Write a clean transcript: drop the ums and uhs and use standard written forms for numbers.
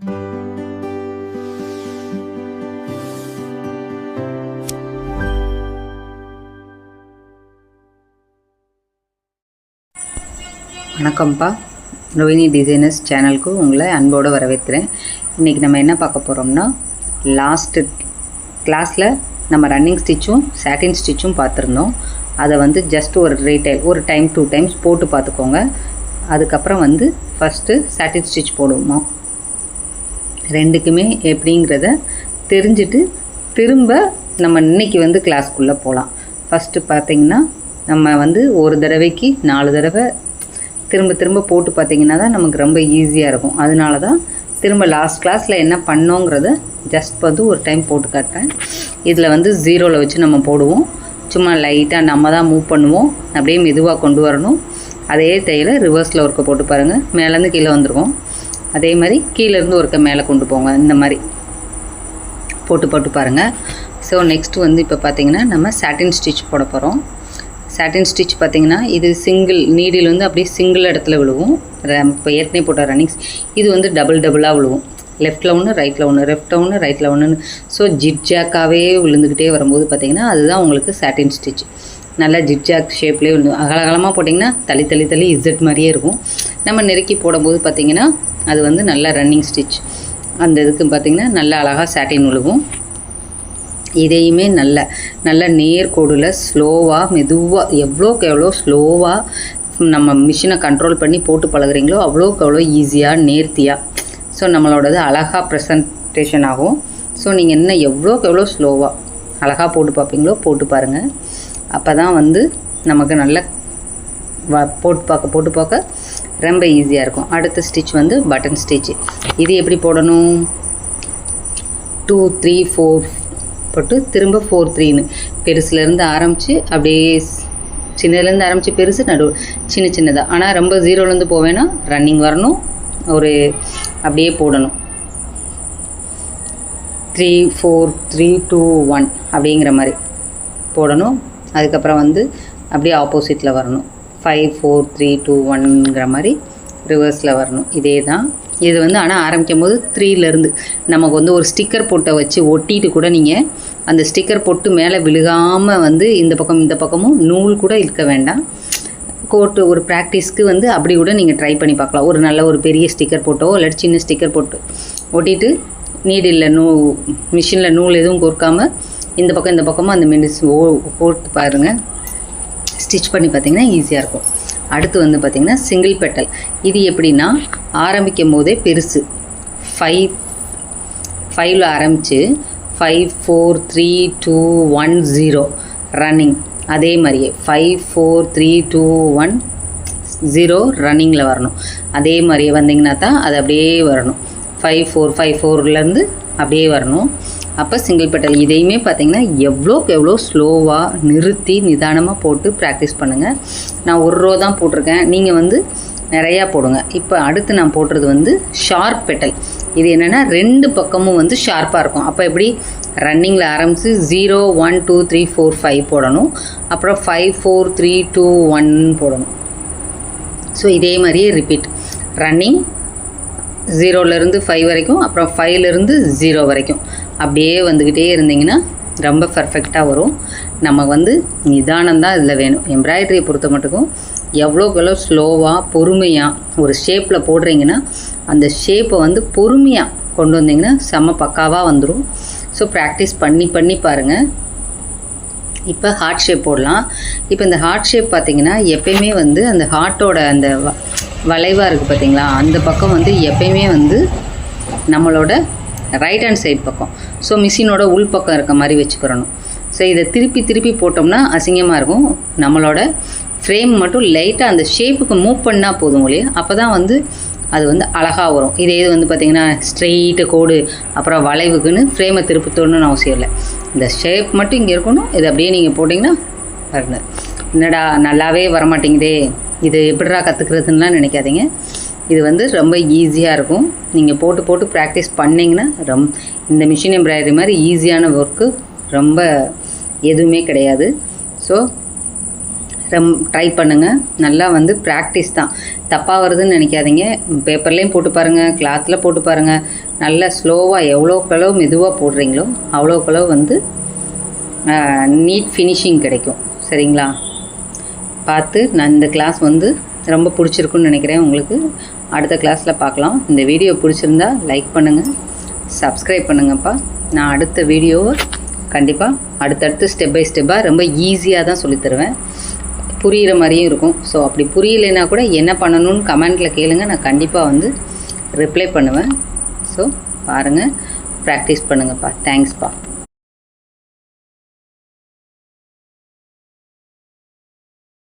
வணக்கம்ப்பா, ரோஹினி டிசைனர்ஸ் சேனலுக்கு உங்களை அன்போடு வரவேற்கிறேன். இன்றைக்கி நம்ம என்ன பார்க்க போகிறோம்னா, லாஸ்ட்டு கிளாஸில் நம்ம ரன்னிங் ஸ்டிச்சும் சாட்டின் ஸ்டிச்சும் பார்த்துருந்தோம். அதை வந்து ஜஸ்ட் ஒரு ஒரு டைம் 2 டைம்ஸ் போட்டு பார்த்துக்கோங்க. அதுக்கப்புறம் வந்து ஃபஸ்ட்டு சாட்டின் ஸ்டிச் போடுவோம். ரெண்டுக்குமே எப்படிங்கிறத தெரிஞ்சுட்டு திரும்ப நம்ம இன்றைக்கி வந்து கிளாஸ்க்குள்ளே போகலாம். ஃபஸ்ட்டு பார்த்திங்கன்னா, நம்ம வந்து ஒரு தடவைக்கு 4 தடவை திரும்ப போட்டு பார்த்திங்கன்னா தான் நமக்கு ரொம்ப ஈஸியாக இருக்கும். அதனால தான் திரும்ப லாஸ்ட் கிளாஸில் என்ன பண்ணோங்கிறத ஜஸ்ட் வந்து ஒரு டைம் போட்டு காட்டுறேன். இதில் வந்து 0ல் வச்சு நம்ம போடுவோம். சும்மா லைட்டாக நம்ம தான் மூவ் பண்ணுவோம். அப்படியே மெதுவாக கொண்டு வரணும். அதே தையில் ரிவர்ஸில் ஒருக்க போட்டு பாருங்கள், மேலேருந்து கீழே வந்துடுவோம். அதே மாதிரி கீழேருந்து ஒருக்க மேலே கொண்டு போங்க. இந்த மாதிரி போட்டு பாருங்கள். ஸோ நெக்ஸ்ட்டு வந்து இப்போ பார்த்திங்கன்னா நம்ம சாட்டின் ஸ்டிச் போட போகிறோம். சாட்டின் ஸ்டிச் பார்த்திங்கன்னா, இது சிங்கிள் நீடில் வந்து அப்படியே சிங்கிள் இடத்துல விழுவும். இப்போ ஏற்கனவே போட்ட ரன்னிங்ஸ் இது வந்து டபுளாக விழுவும். லெஃப்ட்டில் ஒன்று, ரைட்டில் ஒன்று, லெஃப்ட்டில் ஒன்று, ரைட்டில் ஒன்றுன்னு. ஸோ ஜிட்ஜாக்காகவே விழுந்துக்கிட்டே வரும்போது பார்த்திங்கன்னா, அதுதான் உங்களுக்கு சாட்டின் ஸ்டிச். நல்லா ஜிட்ஜாக் ஷேப்லேயே விழுந்து அகலகலமாக போட்டிங்கன்னா தள்ளி இசட் மாதிரியே இருக்கும். நம்ம நெருக்கி போடும்போது பார்த்திங்கன்னா அது வந்து நல்லா ரன்னிங் ஸ்டிச். அந்த இதுக்கு பார்த்திங்கன்னா நல்லா அழகாக சாட்டின் விழுவும். இதையுமே நல்ல நேர்கோடில் ஸ்லோவாக மெதுவாக எவ்வளோக்கு எவ்வளோ ஸ்லோவாக நம்ம மிஷினை கண்ட்ரோல் பண்ணி போட்டு பழகுறீங்களோ அவ்வளோக்கு எவ்வளோ ஈஸியாக நேர்த்தியாக ஸோ நம்மளோடது அழகாக ப்ரெசன்டேஷன் ஆகும். ஸோ நீங்கள் என்ன எவ்வளோக்கு எவ்வளோ ஸ்லோவாக அழகாக போட்டு பார்ப்பீங்களோ போட்டு பாருங்கள். அப்போ தான் வந்து நமக்கு நல்ல போட்டு பார்க்க ரொம்ப ஈஸியாக இருக்கும். அடுத்த ஸ்டிச் வந்து பட்டன் ஸ்டிச். இது எப்படி போடணும், 2 3 4 போட்டு திரும்ப 4 3ன்னு பெருசுலேருந்து ஆரம்பித்து அப்படியே சின்னதுலேருந்து ஆரம்பித்து பெருசு, நடுவு சின்னதாக. ஆனால் ரொம்ப 0லேருந்து போவேன்னா ரன்னிங் வரணும், ஒரு அப்படியே போடணும். 3 4 3 2 1 அப்படிங்கிற மாதிரி போடணும். அதுக்கப்புறம் வந்து அப்படியே ஆப்போசிட்டில் வரணும். 5 4 3 2 1ங்கிற மாதிரி ரிவர்ஸில் வரணும். இதே தான் இது வந்து. ஆனால் ஆரம்பிக்கும் போது 3லேருந்து நமக்கு வந்து ஒரு ஸ்டிக்கர் போட்டை வச்சு ஒட்டிட்டு கூட நீங்கள் அந்த ஸ்டிக்கர் போட்டு மேலே விழுகாமல் வந்து இந்த பக்கமும் நூல் கூட இருக்க வேண்டாம். கோட்டு ஒரு ப்ராக்டிஸ்க்கு வந்து அப்படி கூட நீங்கள் ட்ரை பண்ணி பார்க்கலாம். ஒரு பெரிய ஸ்டிக்கர் போட்டோ இல்லாட்டி சின்ன ஸ்டிக்கர் போட்டு ஒட்டிட்டு நீடில் மிஷினில் நூல் எதுவும் கோர்க்காமல் இந்த பக்கமும் அந்த போட்டு பாருங்கள். ஸ்டிச் பண்ணி பார்த்திங்கன்னா ஈஸியாக இருக்கும். அடுத்து வந்து பார்த்திங்கன்னா சிங்கிள் பெட்டல். இது எப்படின்னா, ஆரம்பிக்கும் போதே பெருசு 5ல் ஆரம்பித்து 5 4 3 2 1 0 ரன்னிங். அதே மாதிரியே 5 4 3 2 1 0 ரன்னிங்கில் வரணும். அதே மாதிரியே வந்தீங்கன்னா தான் அது அப்படியே வரணும். 5 4 5 4லேருந்து அப்படியே வரணும். அப்போ சிங்கிள் பெட்டல். இதையுமே பார்த்திங்கன்னா எவ்வளோக்கு எவ்வளோ ஸ்லோவாக நிறுத்தி நிதானமாக போட்டு ப்ராக்டிஸ் பண்ணுங்கள். நான் 1 ரோ தான் போட்டிருக்கேன், நீங்கள் வந்து நிறையா போடுங்க. இப்போ அடுத்து நான் போடுறது வந்து ஷார்ப் பெட்டல். இது என்னென்னா 2 பக்கமும் வந்து ஷார்ப்பாக இருக்கும். அப்போ எப்படி ரன்னிங்கில் ஆரம்பித்து 0 1 2 3 4 5 போடணும். அப்புறம் 5 4 3 2 1 போடணும். ஸோ இதே மாதிரியே ரிப்பீட். ரன்னிங் 0லேருந்து 5 வரைக்கும், அப்புறம் 5லேருந்து 0 வரைக்கும் அப்படியே வந்துக்கிட்டே இருந்தீங்கன்னா ரொம்ப பர்ஃபெக்டாக வரும். நம்ம வந்து நிதானம் தான் இதில் வேணும். எம்ப்ராய்டரியை பொறுத்த மட்டுக்கும் எவ்வளோக்கு எவ்வளோ ஸ்லோவாக பொறுமையாக ஒரு ஷேப்பில் போடுறீங்கன்னா அந்த ஷேப்பை வந்து பொறுமையாக கொண்டு வந்தீங்கன்னா செம்ம பக்காவாக வந்துடும். ஸோ ப்ராக்டிஸ் பண்ணி பாருங்கள். இப்போ ஹார்ட் ஷேப் போடலாம். இப்போ இந்த ஹார்ட் ஷேப் பார்த்திங்கன்னா எப்பயுமே வந்து அந்த ஹார்ட்டோட அந்த வளைவாக இருக்குது பார்த்திங்களா, அந்த பக்கம் வந்து எப்பயுமே வந்து நம்மளோட ரைட் ஹேண்ட் சைட் பக்கம். ஸோ மிஷினோட உள் பக்கம் இருக்க மாதிரி வச்சுக்கிறணும். ஸோ இதை திருப்பி போட்டோம்னா அசிங்கமாக இருக்கும். நம்மளோட ஃப்ரேம் மட்டும் லைட்டாக அந்த ஷேப்புக்கு மூவ் பண்ணால் போதும் இல்லையா, அப்போ தான் வந்து அது வந்து அழகாக வரும். இதே இது வந்து பார்த்திங்கன்னா ஸ்ட்ரெயிட்டு கோடு அப்புறம் வளைவுக்குன்னு ஃப்ரேமை திருப்பத்தோணுன்னு அவசியம் இல்லை. இந்த ஷேப் மட்டும் இங்கே இருக்கணும். இது அப்படியே நீங்கள் போட்டிங்கன்னா பாருங்க, என்னடா நல்லாவே வரமாட்டேங்குதே, இது எப்படிடா கற்றுக்கிறதுலாம் நினைக்காதீங்க. இது வந்து ரொம்ப ஈஸியாக இருக்கும். நீங்கள் போட்டு ப்ராக்டிஸ் பண்ணிங்கன்னா இந்த மிஷின் எம்ப்ராய்டரி மாதிரி ஈஸியான ஒர்க்கு ரொம்ப எதுவுமே கிடையாது. ஸோ ட்ரை பண்ணுங்கள். நல்லா வந்து ப்ராக்டிஸ் தான். தப்பாக வருதுன்னு நினைக்காதீங்க. பேப்பர்லேயும் போட்டு பாருங்கள், கிளாத்தில் போட்டு பாருங்கள். நல்லா ஸ்லோவாக எவ்வளோக்களவு மெதுவாக போடுறீங்களோ அவ்வளோக்களவு வந்து நீட் ஃபினிஷிங் கிடைக்கும். சரிங்களா? பார்த்து நான் இந்த கிளாஸ் வந்து ரொம்ப பிடிச்சிருக்குன்னு நினைக்கிறேன் உங்களுக்கு. அடுத்த கிளாஸில் பார்க்கலாம். இந்த வீடியோ பிடிச்சிருந்தா லைக் பண்ணுங்கள், சப்ஸ்கிரைப் பண்ணுங்கப்பா. நான் அடுத்த வீடியோவை கண்டிப்பாக அடுத்தடுத்து ஸ்டெப் பை ஸ்டெப்பாக ரொம்ப ஈஸியாக தான் சொல்லித்தருவேன். புரிகிற மாதிரியும் இருக்கும். ஸோ அப்படி புரியலைன்னா கூட என்ன பண்ணணும்னு கமெண்ட்டில் கேளுங்க, நான் கண்டிப்பாக வந்து ரிப்ளை பண்ணுவேன். ஸோ பாருங்கள், ப்ராக்டிஸ் பண்ணுங்கப்பா. தேங்க்ஸ்ப்பா.